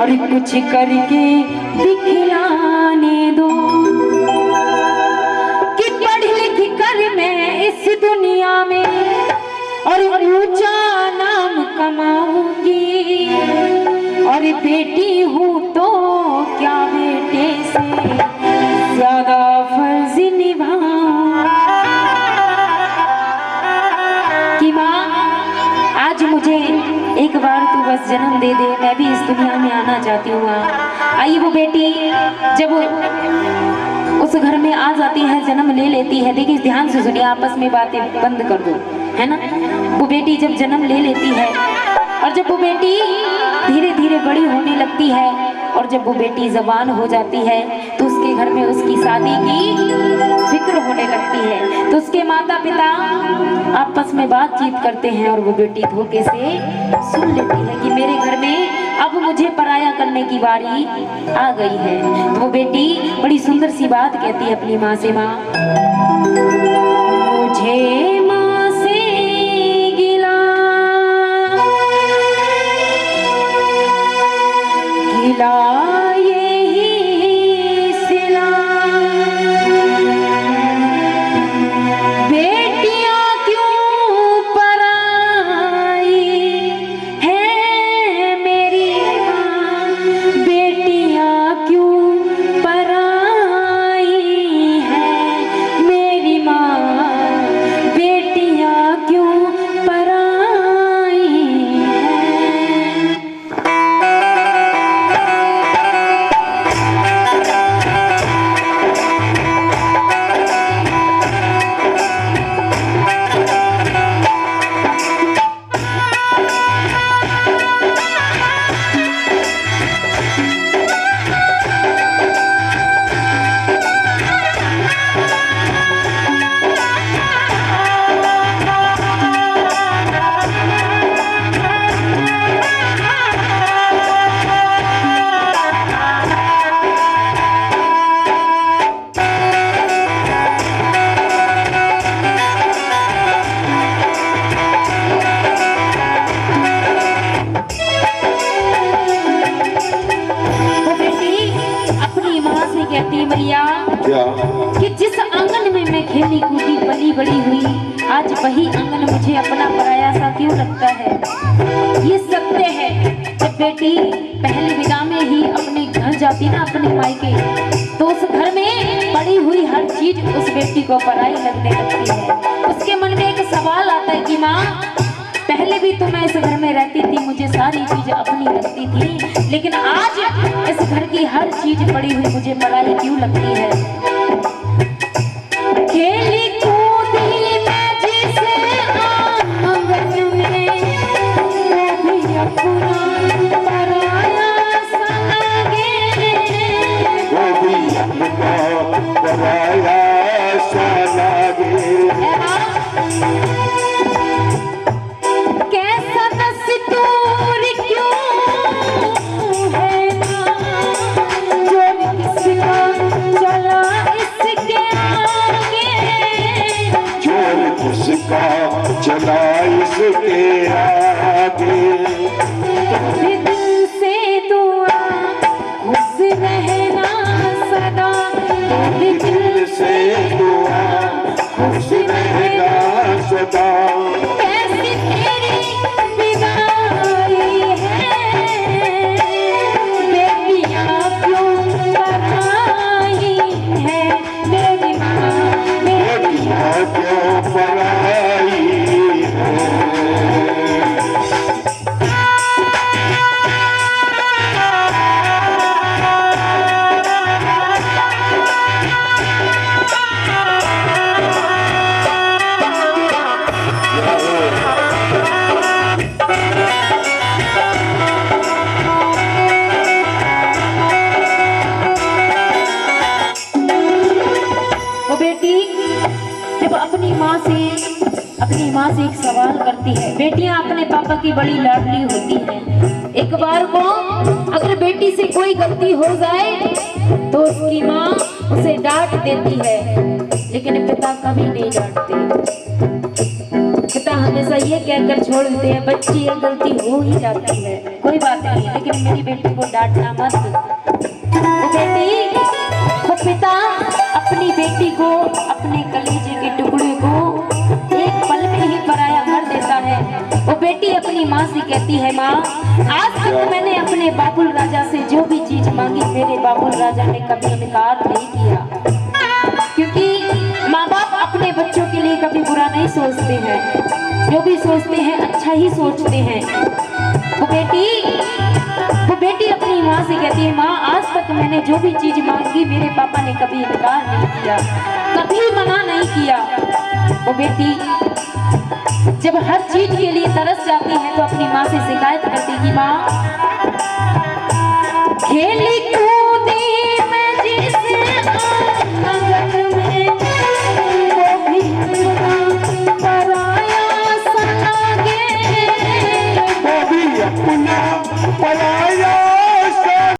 और कुछ करके दिखलाने दो कि पढ़ लिख कर मैं इस दुनिया में और ऊंचा नाम कमाऊंगी। और बेटी हूँ तो क्या बेटे से ज्यादा फर्ज निभाऊं कि माँ आज मुझे एक बार तू बस जन्म दे दे, मैं भी इस दुनिया में आना चाहती हूँ। आई वो बेटी जब उस घर में आ जाती है, जन्म ले लेती है। देखिए ध्यान से सुनिए, आपस में बातें बंद कर दो, है ना। वो बेटी जब जन्म ले लेती है और जब वो बेटी धीरे धीरे बड़ी होने लगती है और जब वो बेटी जवान हो जाती है तो उसके घर में उसकी शादी की फिक्र होने लगती है। तो उसके माता पिता आपस में बातचीत करते हैं और वो बेटी धोखे से सुन लेती है कि मेरे घर में अब मुझे पराया करने की बारी आ गई है। तो वो बेटी बड़ी सुंदर सी बात कहती है अपनी माँ से, माँ मुझे माँ से गिला गिला यही सिला, बेटियां क्यों पराई है मेरी माँ, बेटियां क्यों पराई है मेरी माँ, बेटियां क्यों पराई है। मैया कि जिस आंगन में मैं खेली कूदी पली बड़ी हुई, आज वही आंगन मुझे अपना पराया सा क्यों लगता है। ये सत्य है, जब बेटी पहली विदा में ही अपने घर जाती ना, अपने मायके, तो उस घर में पड़ी हुई हर चीज उस बेटी को पराई लगने लगती है। उसके मन में एक सवाल आता है कि माँ पहले भी तो मैं इस घर में रहती थी, मुझे सारी चीज अपनी लगती थी, लेकिन आज इस घर की हर चीज पड़ी हुई मुझे पराई क्यों लगती है। खेली कूदी मैं जिस आंगन में, वो भी अपना पराया सा लगे, वो भी अपना पराया सा लगे। चला इसके आगे दिल से दुआ खुश रहना सदा, दिल से दुआ खुश रहना सदा। कैसी तेरी विदाई है, बेटियां क्यों पराई है मेरी माँ, बेटियां क्यों पराई अपनी माँ से एक सवाल करती है। बेटियां अपने पापा की बड़ी लाडली होती हैं। एक बार को अगर बेटी से कोई गलती हो जाए तो उसकी माँ उसे डांट देती है, लेकिन पिता कभी नहीं डांटते। पिता हमेशा ये कहकर छोड़ देते हैं बच्ची, ये गलती हो ही जाती है, कोई बात नहीं, लेकिन मेरी बेटी को डांटना मत। वो बेटी, वो पिता अपनी बेटी को, अपने कलेजे के टुकड़े को एक पल में ही पराया कर देता है। वो बेटी अपनी माँ से कहती है, माँ आज तक मैंने अपने बाबुल राजा से जो भी चीज मांगी मेरे बाबुल राजा ने कभी इनकार नहीं किया, क्योंकि माँ बाप अपने बच्चों के लिए कभी बुरा नहीं सोचते हैं, जो भी सोचते हैं अच्छा ही सोचते हैं। वो बेटी अपनी माँ से कहती है, माँ आज तक मैंने जो भी चीज मांगी मेरे पापा ने कभी इनकार नहीं किया, कभी मना नहीं किया। वो बेटी जब हर चीज के लिए तरस जाती है तो अपनी माँ से शिकायत करती कि माँ खेली कूदी मैं जिस आंगन में वो भी पराया सा लागे, वो भी अपना पराया